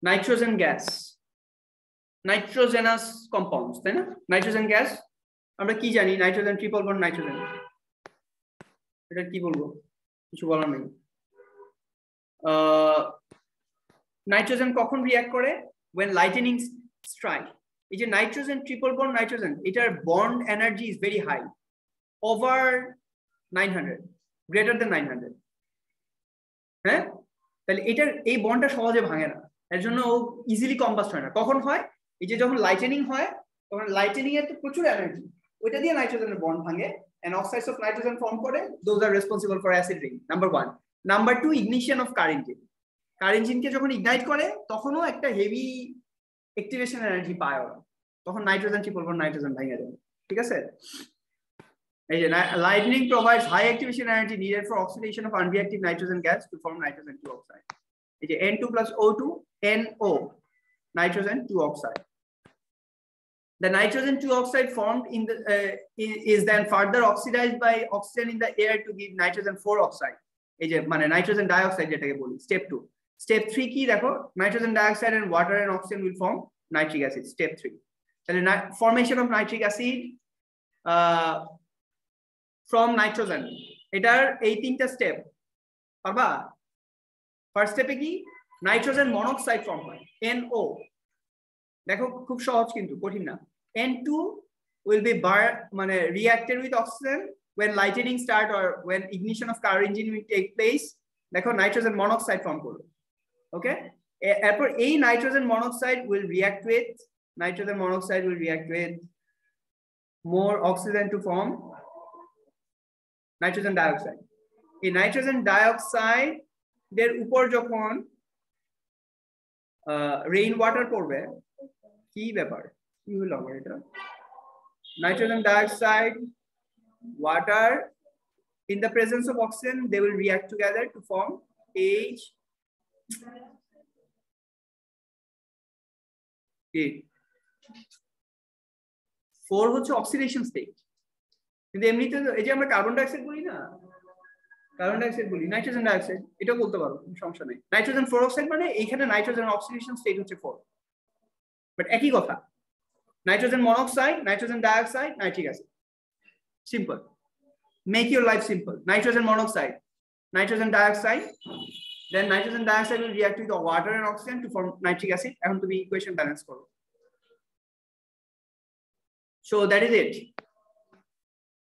Nitrogen gas, nitrogenous compounds, তাই না? Nitrogen gas আমরা কি জানি? নাইট্রোজেন ট্রিপল বন্ড নাইট্রোজেন, এটা কি বলবো, কিছু বলার নেই। নাইট্রোজেন কখন রিঅ্যাক্ট করে? when lightning strike. এই যে নাইট্রোজেন ট্রিপল বন্ড নাইট্রোজেন, এটার bond energy is very high, over 900, greater than 900। হ্যাঁ, তাহলে এটার এই বন্ডটা সহজে ভাঙে না, এর জন্য ও ইজিলি কম্বাস্ট হয় না। কখন হয়? এই যে যখন লাইটেনিং হয়, তখন লাইটেনিং এর তো প্রচুর এনার্জি, ওইটা দিয়ে নাইট্রোজেনের বন্ড ভাঙে and oxides of nitrogen form করে, those are responsible for acid rain, number 1. Number 2, ignition of car engine. কার ইঞ্জিনকে যখন ইগনাইট করে তখনও একটা হেভি অ্যাক্টিভেশন এনার্জি পায় ওরা, তখন নাইট্রোজেন ট্রিপল বন্ড নাইট্রোজেন ভেঙে যাবে। ঠিক আছে? এই যে lightning provides high activation energy needed for oxidation of unreactive nitrogen gas to form nitrogen 2 oxide. এই যে N2 plus O2, NO, nitrogen 2 oxide. The nitrogen 2 oxide formed in the is then further oxidized by oxygen in the air to give nitrogen 4 oxide. এই যে মানে nitrogen dioxide যেটাকে বলি, step 2. Step 3 কি দেখো? Nitrogen dioxide and water and oxygen will form nitric acid. Step 3. তাহলে formation of nitric acid from nitrogen, এটার এই তিনটা স্টেপ পারবা? ফার্স্ট স্টেপে কি? নাইট্রোজেন মনোক্সাইড ফর্ম হয়, NO। দেখো খুব সহজ, কিন্তু কঠিন না। N2 will be মানে reacted with oxygen when lightning start or when ignition of car engine will take place। দেখো নাইট্রোজেন মনোক্সাইড ফর্ম করবে। ওকে, এরপর এই nitrogen monoxide will react with more oxygen to form nitrogen dioxide. এই nitrogen dioxide এর উপর যখন rain water পড়বে, কি ব্যাপার, কি হলো আমার এটা? Nitrogen dioxide, water, in the presence of oxygen they will react together to form H 4 হচ্ছে অক্সিডেশন স্টেট। কিন্তু এমনিতে এই যে আমরা কার্বন ডাইঅক্সাইড বলি না, কার্বন ডাইঅক্সাইড বলি, নাইট্রোজেন ডাইঅক্সাইড এটাও বলতে পারো, সমস্যা নেই। নাইট্রোজেন 4 অক্সাইড মানে এইখানে নাইট্রোজেন অক্সিডেশন স্টেট হচ্ছে 4, বাট একই কথা। Nitrogen monoxide, nitrogen dioxide, nitric acid, simple. Make your life simple. Nitrogen monoxide, nitrogen dioxide, then nitrogen dioxide will react with the water and oxygen to form nitric acid. এখন তুমি equation balance করো। So that is it.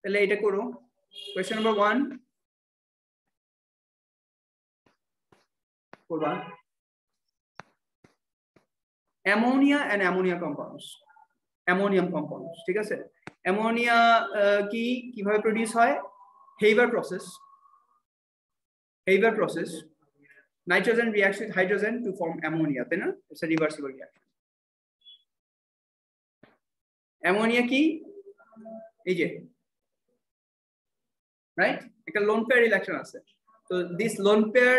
তাহলে এটা করো। Question number 1 করবা। Ammonia and ammonia compounds, ammonium compounds. ঠিক আছে? Ammonia কিভাবে প্রডিউস হয়? হেইবার process. Haber process, nitrogen reacts with hydrogen to form ammonia, তাই না? It's a reversible reaction. Ammonia কি? এই যে, right? একটা lone pair reaction আছে। So this lone pair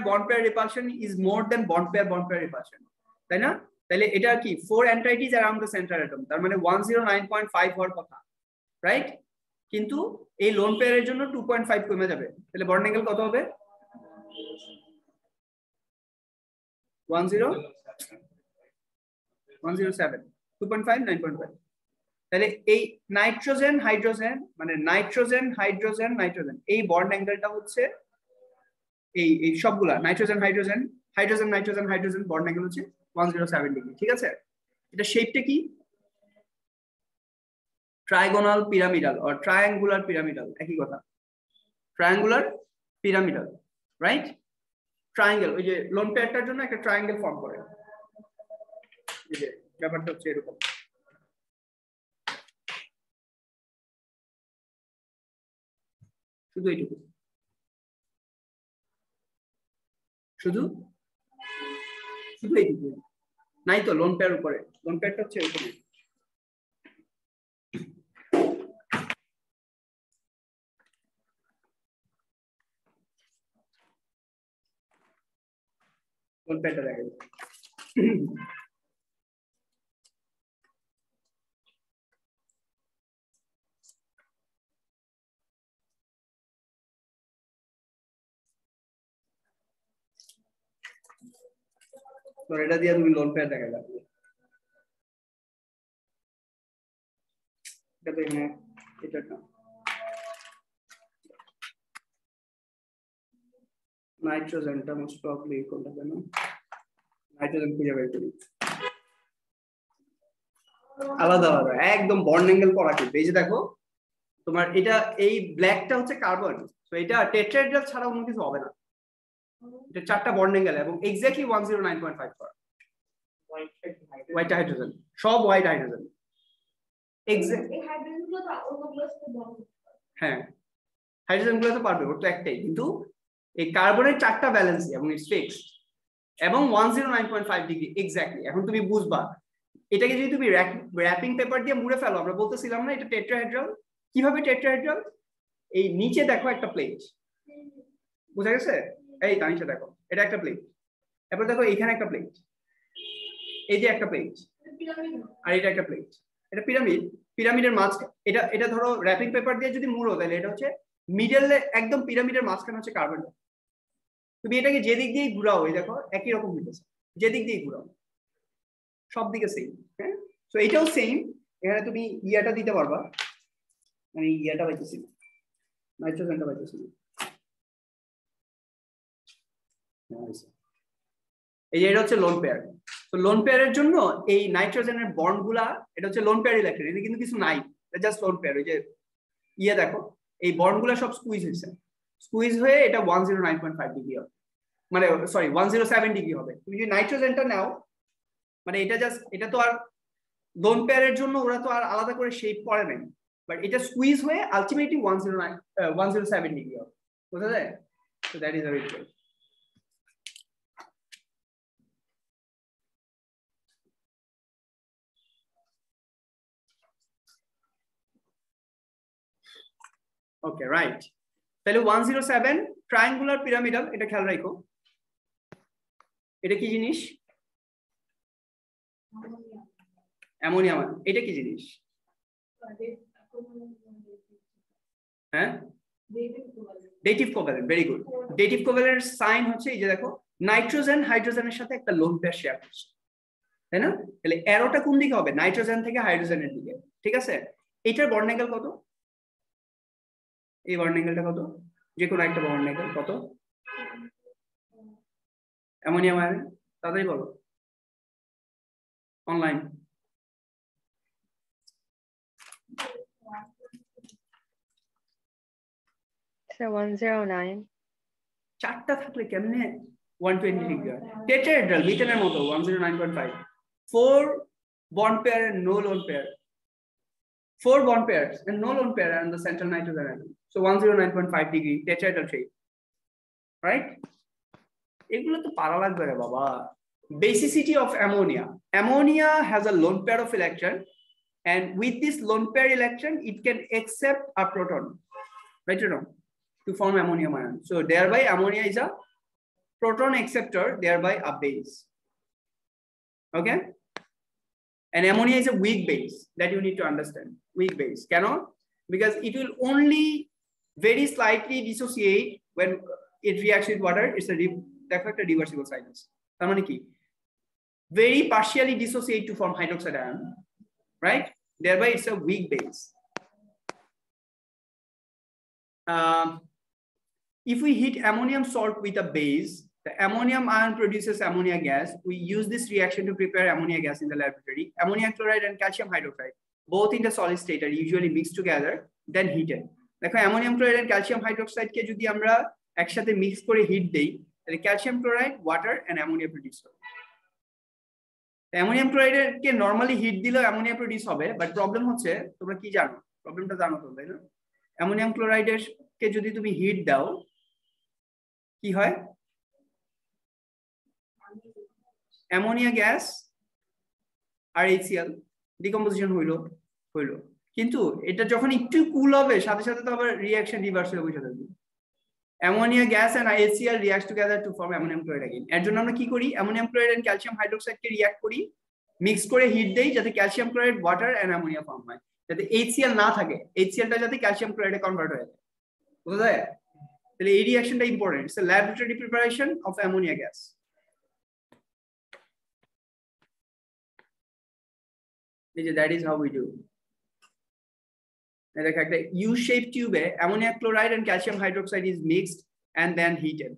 bond pair repulsion is more than bond pair repulsion, তাই না? তাহলে এটা কি 4 entities around the center atom, তার মানে 109.5 হওয়ার কথা, right? কিন্তু এই লোন পেয়ারের জন্য 2.5 কমে যাবে, তাহলে বন্ড অ্যাঙ্গেল কত হবে? 107, 2.5, 9.5। তাহলে এই নাইট্রোজেন হাইড্রোজেন মানে নাইট্রোজেন হাইড্রোজেন নাইট্রোজেন, এই বন্ড অ্যাঙ্গেলটা হচ্ছে এই সবগুলা nitrogen hydrogen hydrogen nitrogen hydrogen bond angle হচ্ছে 107 ডিগ্রি। ঠিক আছে? এটা শেপটা কি? Trigonal pyramidal or triangular pyramidal, একই কথা। Triangular pyramidal, right? ট্রায়াঙ্গেল, ওই যে লোন পেয়ারটার জন্য একটা ট্রায়াঙ্গেল ফর্ম করে। এই যে ব্যাপারটা হচ্ছে এরকম। শুধু এইটুকু, শুধু এইটুকু নাই তো লোন পেয়ার উপরে। লোন পেয়ারটা হচ্ছে এরকম। লোন পেয়ারটা দেখা যাচ্ছে। তো এটা দিয়ে তুমি লোন পেয়ার দেখা যাবে এটা এখানে এটা না নাইট্রোজেনটা মোস্ট প্রবাবলি কোনটা জানো নাইট্রোজেন খুঁজে বের করি আলাদা আলাদা একদম বন্ড অ্যাঙ্গেল করা কিন্তু এই যে দেখো তোমার এটা এই ব্ল্যাকটা হচ্ছে কার্বন তো এটা টেট্রাহেড্রাল ছাড়া অন্য কিছু হবে না এটা চারটা বন্ড অ্যাঙ্গেল এবং এক্স্যাক্টলি 109.5 করা হোয়াইট হাইড্রোজেন সব হোয়াইট হাইড্রোজেন এক্স্যাক্টলি হ্যাঁ হাইড্রোজেন গুলো তো পারবে ওর তো একটাই কিন্তু এই কার্বনের চারটা ব্যালেন্সি এবং ইটস ফিক্সড এবং 109.5 ডিগ্রি এক্স্যাক্টলি এখন তুমি বুঝবা এটাকে যদি তুমি র‍্যাপিং পেপার দিয়ে মুড়ে ফেলো আমরা বলতেছিলাম না এটা টেট্রাহেড্রাল কিভাবে টেট্রাহেড্রাল এই নিচে দেখো একটা প্লেট বুঝা গেছে এই তানিশা দেখো এটা একটা প্লেট এরপর দেখো এখানে একটা প্লেট এই যে একটা প্লেট আর এটা একটা প্লেট এটা পিরামিডের মাঝখানে এটা ধরো র‍্যাপিং পেপার দিয়ে যদি মুড়ো তাহলে এটা হচ্ছে মিডলে একদম পিরামিডের মাঝখানে হচ্ছে কার্বন তুমি এটাকে যে দিক দিয়ে ঘুরাও এই দেখো একই রকম হইতেছে যে দিক দিয়ে ঘুরাও সব দিকে সেম হ্যাঁ সো এটাও সেম এখানে তুমি ইয়াটা দিতে পারবা মানে ইয়াটা পাইতেছি নাইট্রোজেনটা পাইতেছি এই যে এটা হচ্ছে লোন পেয়ার তো লোন পেয়ারের জন্য এই নাইট্রোজেনের বন্ডগুলা এটা হচ্ছে লোন পেয়ার ইলেকট্রন এটা কিন্তু কিছু নাই এটা জাস্ট লোন পেয়ার ওই যে ইয়ে দেখো এই বন্ডগুলা সব স্কুইজ হয়ে এটা 109.5 ডিগ্রি হবে মানে সরি 107 ডিগ্রি হবে তুমি যদি নাইট্রোজেনটা নাও মানে এটা জাস্ট এটা তো আর লোন পেয়ারের জন্য ওরা তো আর আলাদা করে শেপ করে নাই বাট এটা স্কুইজ হয়ে আলটিমেটলি 107 ডিগ্রি হবে বুঝা যায় so that is a ritual okay right তাহলে 107 ট্রায়াঙ্গুলার পিরামিডাল এটা খেয়াল রাখো এটা কি জিনিস অ্যামোনিয়া এটা কি জিনিস হ্যাঁ dative covalent very good dative covalent sign হচ্ছে এই যে দেখো নাইট্রোজেন হাইড্রোজেনের সাথে একটা লোন পেয়ার শেয়ার করছে তাই না তাহলে অ্যারোটা কোন দিকে হবে নাইট্রোজেন থেকে হাইড্রোজেনের দিকে ঠিক আছে এটার বন্ড অ্যাঙ্গেল কত এই বন্ড অ্যাঙ্গেলটা কত যে কোনো একটা বন্ড অ্যাঙ্গেল কত অ্যামোনিয়াম আয়ন তাড়াতাড়ি বলো অনলাইন So 109 চারটা থাকলে কেমনে 120 ডিগ্রি টেট্রাহেড্রাল মিথেনের মতো 109.5 4 bond pair and no lone pair 4 bond pairs and no lone pair and the central nitrogen atom so 109.5 degree tetrahedral shape right এগুলো তো পারা লাগবে রে বাবা basicity of ammonia has a lone pair of electron and with this lone pair electron it can accept a proton right or wrong to form ammonium ion so thereby ammonia is a proton acceptor thereby a base okay and ammonia is a weak base that you need to understand weak base cannot because it will only very slightly dissociate when it reacts with water it's a reversible cycle তার মানে কি very partially dissociate to form hydroxide ion right thereby it's a weak base if we heat ammonium salt with a base the ammonium ion produces ammonia gas we use this reaction to prepare ammonia gas in the laboratory ammonia chloride and calcium hydroxide both in the solid state are usually mixed together then heated দেখো ammonium chloride and calcium hydroxide কে যদি আমরা একসাথে mix করে hit দেই তাহলে calcium chloride water and ammonia produce হবে ammonium chloride কে normally hit দিলেও ammonia produce হবে বাট প্রবলেম হচ্ছে তোমরা কি জানো প্রবলেমটা জানো তো তাই না অ্যামোনিয়াম ক্লোরাইডের কে যদি তুমি হিট দাও কি হয় অ্যামোনিয়া গ্যাস আর HCl ডিকম্পোজিশন হইলো কিন্তু এটা যখন একটু কুল হবে সাথে সাথে তো আবার রিঅ্যাকশন রিভার্স হয়ে বসে থাকবে ammonia gas and HCl reacts together to form ammonium chloride again এর জন্য আমরা কি করি ammonium chloride and calcium hydroxide K react করি মিক্স করে হিট দেই যাতে calcium chloride water and ammonia form হয় যাতে HCl না থাকে HCl টা যাতে calcium chloride এ কনভার্ট হয়ে যায় বুঝা যায় তাহলে এই রিঅ্যাকশনটা important it's a laboratory preparation of ammonia gas That is how we do. A U-shaped tube, ammonia chloride and calcium hydroxide is mixed and then heated.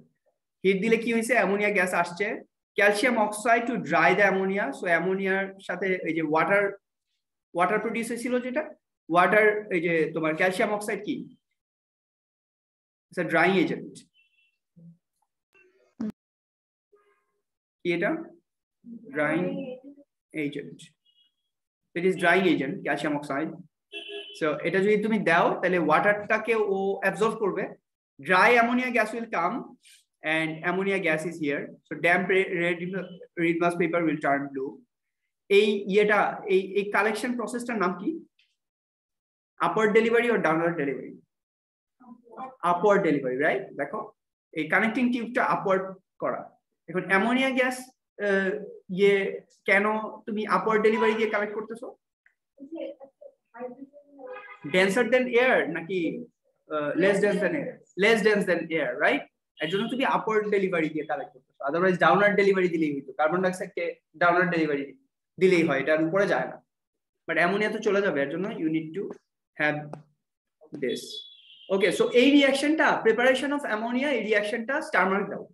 Heat dile ki hoyse ammonia gas asche, calcium oxide to dry the ammonia. So ammonia সাথে এই যে water produce হয়েছিল যেটা, water এই যে তোমার calcium oxide কি? It's a drying agent. কি এটা? Drying agent. It is drying agent, calcium oxide. So এটা যদি তুমি দাও তাহলে ওয়াটারটাকে ও অ্যাবজর্ব করবে. Dry ammonia gas will come and ammonia gas is here. So damp reed-musk paper will turn blue. এই collection প্রসেসটার নাম কি? Upward delivery or downward delivery? Upward delivery, right? দেখো এই কানেক্টিং টিউবটা আপওয়ার্ড করা. এখন অ্যামোনিয়া গ্যাস কেন তুমি আপওয়ার্ড ডেলিভারি দিয়ে কালেক্ট করতেছো? Denser than air naki less dense than air? Less dense than air, right? এর জন্য তুমি আপওয়ার্ড ডেলিভারি দিয়ে কালেক্ট করতেছো, আদারওয়াইজ ডাউনওয়ার্ড ডেলিভারি দিলেই হতো। কার্বন ডাইঅক্সাইড কে ডাউনওয়ার্ড ডেলিভারি দিলেই হয়, এটা উপরে যায় না, বাট অ্যামোনিয়া তো চলে যাবে, এর জন্য you need to have this. Okay, so এই রিঅ্যাকশনটা প্রিপারেশন অফ অ্যামোনিয়া, এই রিঅ্যাকশনটা স্টার মার্ক দাও।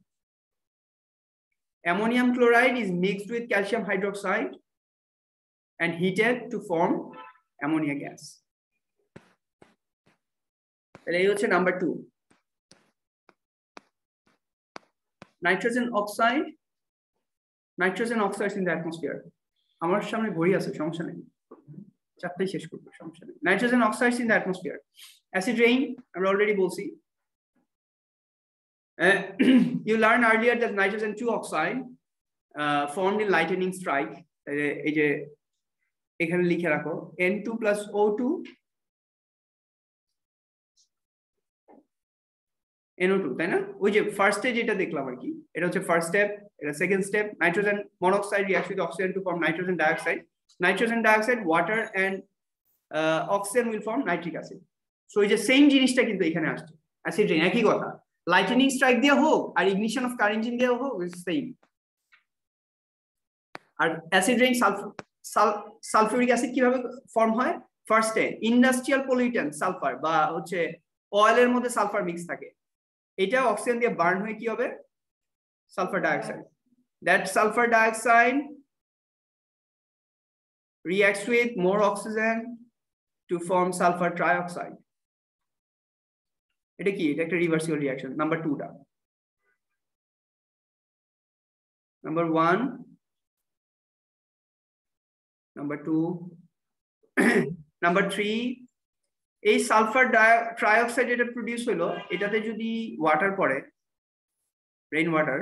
Ammonium chloride is mixed with calcium hydroxide and heated to form ammonia gas. এই হচ্ছে number 2। Nitrogen oxide in the atmosphere. আমার সামনে ঘড়ি আছে, সমস্যা নেই, চারটায় শেষ করবো, সমস্যা নেই। Nitrogen oxides in the atmosphere. Acid rain, আমরা অলরেডি বলছি। You learned earlier that nitrogen 2 oxide formed in lightning strike. এই যে এখানে লিখে রাখো N2 plus O2 NO2, তাই না? ওই যে ফার্স্ট স্টেজ যেটা দেখলাম আর কি, এটা হচ্ছে ফার্স্ট স্টেপ, এটা second step. Nitrogen monoxide reacts with oxygen to form nitrogen dioxide. Nitrogen dioxide, water and oxygen will form nitric acid. So এই যে সেম জিনিসটা কিন্তু এখানে আসছে, অ্যাসিড রেইন, একই কথা। লাইটনিং স্ট্রাইক দিয়ে হোক আর ইগনিশন অফ কার ইঞ্জিন দিয়ে হোক, সেম। আর অ্যাসিড রেইন সালফিউরিক অ্যাসিড কিভাবে ফর্ম হয়? ফার্স্টে ইন্ডাস্ট্রিয়াল পলিউটেন্ট সালফার বা হচ্ছে অয়েলের মধ্যে সালফার মিক্স থাকে, এটা অক্সিজেন দিয়ে বার্ন হয়ে কি হবে? Sulphur dioxide. That sulphur dioxide reacts with more oxygen to form sulfur trioxide. এটা কি? এটা একটা রিভার্সিবল রিঅ্যাকশন। নাম্বার 2 টা, নাম্বার 1, নাম্বার 2, নাম্বার 3। এই সালফার ট্রাইঅক্সাইড এটা প্রডিউস হলো, এটাতে যদি ওয়াটার পড়ে, rain water,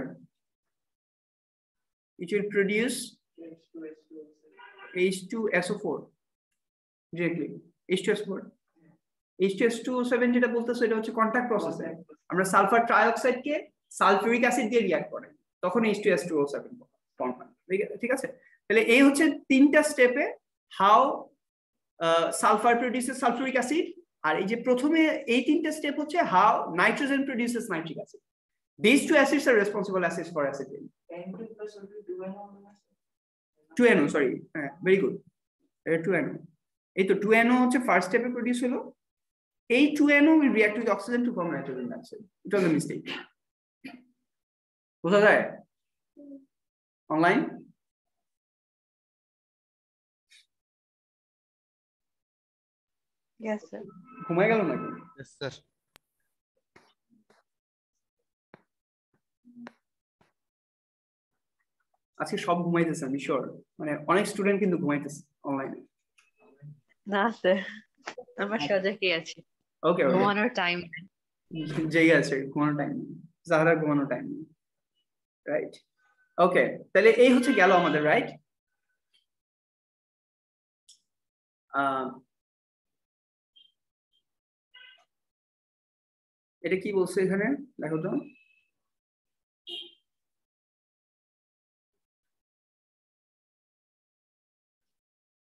it will produce H2SO4 directly. H2SO4, H2SO7 যেটা বলতেছো এটা হচ্ছে কন্টাক্ট প্রসেসে আমরা সালফার ট্রাইঅক্সাইড কে সালফিউরিক অ্যাসিড দিয়ে রিঅ্যাক্ট করে, তখন H2SO7 ফর্ম হয়। ঠিক আছে, তাহলে এই হচ্ছে তিনটা স্টেপে how sulphur produces sulphuric acid. আর এই যে প্রথমে এই তিনটা স্টেপ হচ্ছে how nitrogen produces nitric acid. These two acids are responsible acids for acid rain. 2NO, sorry, very good, 2NO, এই তো 2NO হচ্ছে ফার্স্ট স্টেপে প্রডিউস হলো। এই 2NO will react with oxygen to form nitrogen dioxide. It was a mistake. বোঝা যায় online? Yes sir. ঘুমাই গেল নাকি? Yes sir. আজকে সব ঘুমাইতেছে, আমি শিওর, মানে অনেক স্টুডেন্ট কিন্তু ঘুমাইতেছে অনলাইনে। না স্যার, আমার সজাগই আছে। ওকে, ঘুমানোর টাইম জেগে আছে, ঘুমানোর টাইম নেই, জাহরা ঘুমানোর টাইম নেই, রাইট? ওকে, তাহলে এই হচ্ছে গেল আমাদের, রাইট? এটা কি বলছে এখানে দেখো তো।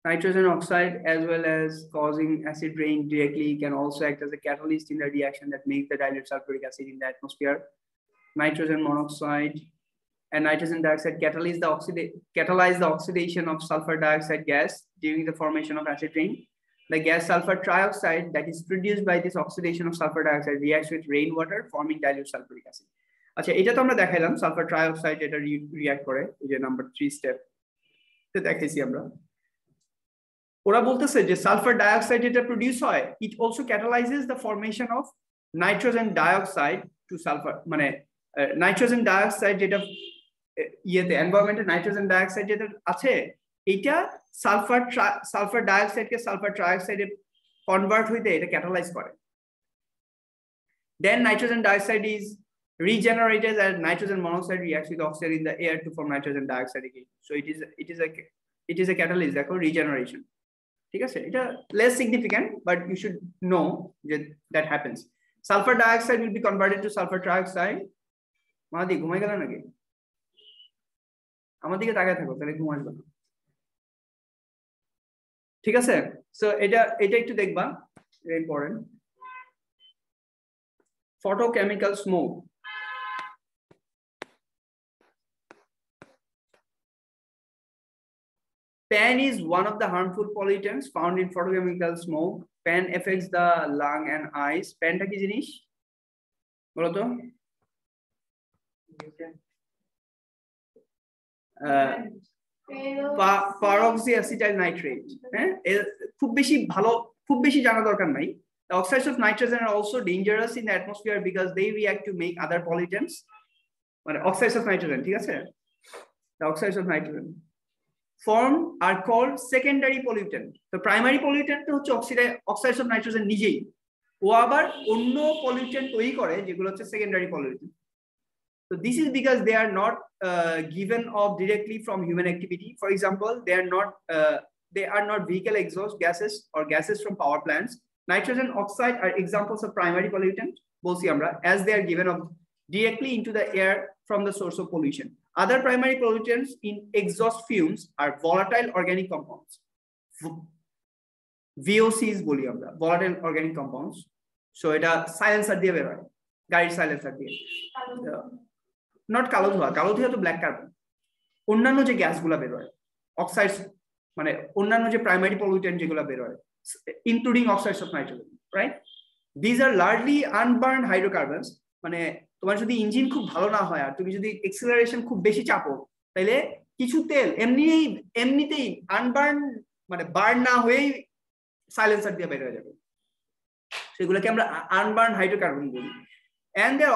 Nitrogen oxide, as well as causing acid rain directly, can also act as a catalyst in the reaction that makes the dilute sulfuric acid in the atmosphere. Nitrogen monoxide and nitrogen dioxide catalyze the oxidation of sulfur dioxide gas during the formation of acid rain. The gas sulfur trioxide that is produced by this oxidation of sulfur dioxide reacts with rainwater, forming dilute sulfuric acid. আচ্ছা, এটা তো আমরা দেখাইলাম sulphur trioxide এটা react করে, এই যে number 3 step তো দেখাইছি আমরা। ওরা বলতেছে যে সালফার ডাইঅক্সাইড যেটা প্রডিউস হয়, it also catalyses the formation of nitrogen dioxide to sulphur, মানে নাইট্রোজেন ডাইঅক্সাইড যেটা ইয়েতে এনভায়রনমেন্টে নাইট্রোজেন ডাইঅক্সাইড যেটা আছে, এটা সালফার ডাইঅক্সাইডকে সালফার ট্রাইঅক্সাইডে কনভার্ট হইতে এটা ক্যাটালাইজ করে। Then nitrogen dioxide is regenerated as nitrogen monoxide reacts with oxygen in the air to form nitrogen dioxide again. So it is a catalyst, দেখো regeneration. ঠিক আছে, এটা less significant but you should know that happens. Sulfur dioxide will be converted to sulfur trioxide. মাদি ঘুমাই গেল নাকি? আমার দিকে তাকায় থাকো, তাহলে ঘুম আসবে না। ঠিক আছে, সো এটা একটু দেখবা, important. Photochemical smoke. PAN is one of the harmful pollutants found in photochemical smoke. PAN affects the lung and eyes. PAN টা কি জিনিস বলো তো? Peroxyacetyl nitrate. খুব বেশি জানা দরকার নাই। The oxides of nitrogen are also dangerous in the atmosphere because they react to make other pollutants. Oxides of nitrogen, ঠিক আছে? The oxides of nitrogen are called secondary pollutant. The primary pollutant হচ্ছে oxides of nitrogen নিজেই, ও আবার অন্য pollutant তৈরি করে যেগুলো হচ্ছে secondary pollutant. So this is because they are not given off directly from human activity. For example, they are not vehicle exhaust gases or gases from power plants. Nitrogen oxide are examples of primary pollutant, বলছি আমরা, as they are given off directly into the air from the source of pollution. Other primary pollutants in exhaust fumes are volatile organic compounds. VOCs বলি আমরা, volatile organic compounds. So এটা silencer দিয়ে বের হয়, গাড়ির silencer দিয়ে। Not কালো ধোঁয়া তো ব্ল্যাক কার্বন। অন্যান্য যে গ্যাসগুলো বের হয়, অক্সাইডস মানে অন্যান্য যে প্রাইমারি পলিউটেন্ট যেগুলো বের হয়, including oxides of nitrogen, right? These are largely unburned hydrocarbons. মানে তোমার যদি ইঞ্জিন খুব ভালো না হয় আর তুমি যদি এক্সেলারেশন খুব বেশি চাপো, তাহলে কিছু তেল এমনিতেই আনবার্ন মানে বার্ন না হয়েই সাইলেন্সার দিয়ে বের হয়ে যাবে, সেগুলোকে আমরা আনবার্ন হাইড্রোকার্বন বলি। And their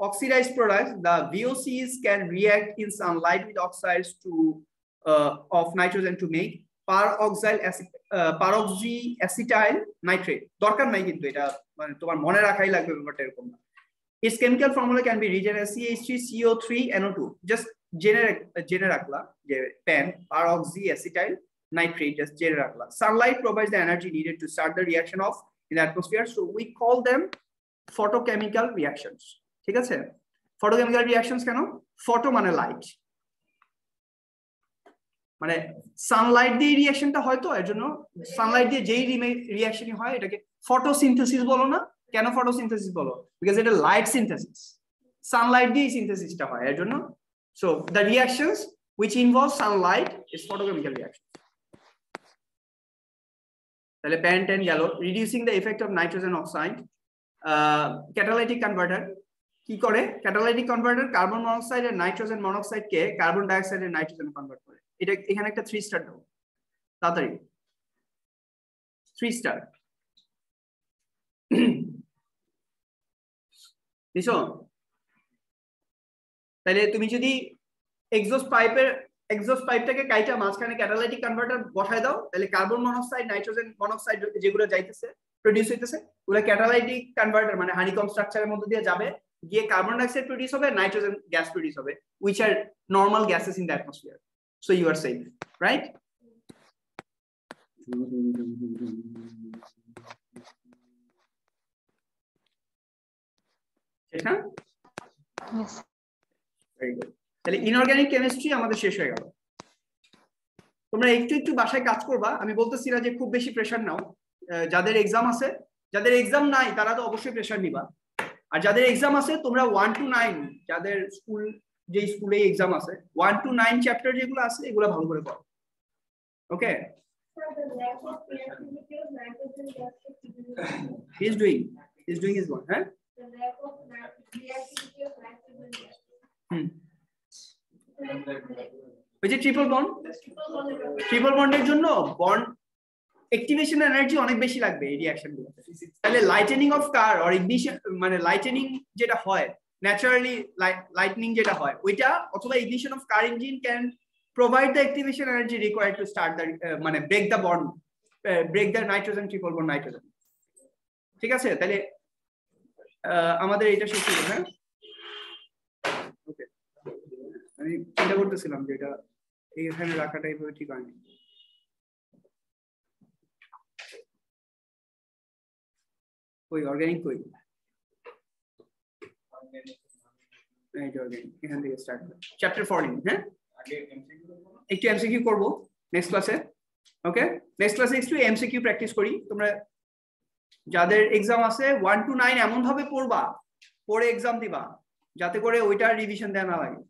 oxidized products, the VOCs, can react in sunlight with oxides of nitrogen to make peroxyacetyl nitrate. দরকার নাই কিন্তু এটা, মানে তোমার মনে রাখাই লাগবে ব্যাপারটা এরকম না। Its chemical formula can be written as CH3CO3NO2. Just জেনে রাখলা যে PAN, peroxyacetyl nitrate, just জেনে রাখলা। Sunlight provides the energy needed to start the reaction off in the atmosphere, so we call them photochemical reactions. ঠিক আছে, photochemical reactions কেন? Photo মানে light, মানে সানলাইট দিয়ে রিঅ্যাকশনটা হয়, তো এর জন্য সানলাইট দিয়ে যেই রিঅ্যাকশনই হয় এটাকে ফটোসিনথেসিস বলো না? কেন ফটোসিনথেসিস বলো? বিকজ এটা লাইট সিনথেসিস, সানলাইট দিয়ে সিনথেসিসটা হয় এর জন্য। So the reactions which involve sunlight is photochemical reaction. তাহলে PAN-10 গেল। reducing the effect of nitrogen oxide. Catalytic converter কি করে? Catalytic converter কার্বন মনোক্সাইড আর নাইট্রোজেন মনোক্সাইড কে কার্বন ডাইঅক্সাইডে নাইট্রোজেনে কনভার্ট করে। এটা এখানে একটা 3 স্টার দাও তাড়াতাড়ি, 3 স্টার দিছো। তাহলে তুমি যদি এক্সস্ট পাইপটাকে কাইটা মাঝখানে ক্যাটালাইটিক কনভার্টার বসায় দাও, তাহলে কার্বন মনোক্সাইড নাইট্রোজেন মনোক্সাইড যেগুলো যাইতেছে প্রডিউস হইতেছে, ওগুলো ক্যাটালাইটিক কনভার্টার মানে হানিকম স্ট্রাকচারের মধ্যে দিয়ে যাবে, গিয়ে কার্বন ডাইঅক্সাইড প্রডিউস হবে, নাইট্রোজেন গ্যাস প্রডিউস হবে, which are normal gases in the atmosphere. So you are safe, right? Yes. Very good. তাহলে ইনঅর্গানিক কেমিস্ট্রি আমাদের শেষ হয়ে গেল। তোমরা একটু বাসায় কাজ করবা, আমি বলতেছি না যে খুব বেশি প্রেসার নাও। যাদের এক্সাম আছে, যাদের এক্সাম নাই তারা তো অবশ্যই প্রেসার নিবা, আর যাদের এক্সাম আছে তোমরা 1 to 9 যাদের স্কুল যে স্কুলে এক্সাম আছে 1 to 9 চ্যাপ্টার যেগুলো আছে এগুলো ভালো করে পড়ো ওকে he's doing his one হ্যাঁ ওই যে ট্রিপল বন্ডের জন্য বন্ড অ্যাক্টিভেশন এনার্জি অনেক বেশি লাগবে এই রিঅ্যাকশনগুলো তাহলে lightning of car or ignition মানে লাইটেনিং যেটা হয় ন্যাচারালি লাইটনিং যেটা হয় ওইটা অথবা ignition of car engine can provide the activation energy required to start the মানে break the bond break the nitrogen triple bond nitrogen ঠিক আছে তাহলে আমাদের এটা শেষ হলো হ্যাঁ ওকে আমি চিন্তা করতেছিলাম যে এটা এইখানে রাখাটা এইভাবে ঠিক হয়নি কই অর্গানিক কই এই যে অর্গানিক এখান থেকে স্টার্ট করব চ্যাপ্টার 14 হ্যাঁ আগে এমসিকিউ একটু এমসিকিউ করব নেক্সট ক্লাসে ওকে নেক্সট ক্লাসে একটু এমসিকিউ প্র্যাকটিস করি তোমরা যাদের এক্সাম আছে 1 to 9 এমন ভাবে পড়বা পড়ে এক্সাম দিবা যাতে করে ওইটার রিভিশন দেয়া না লাগে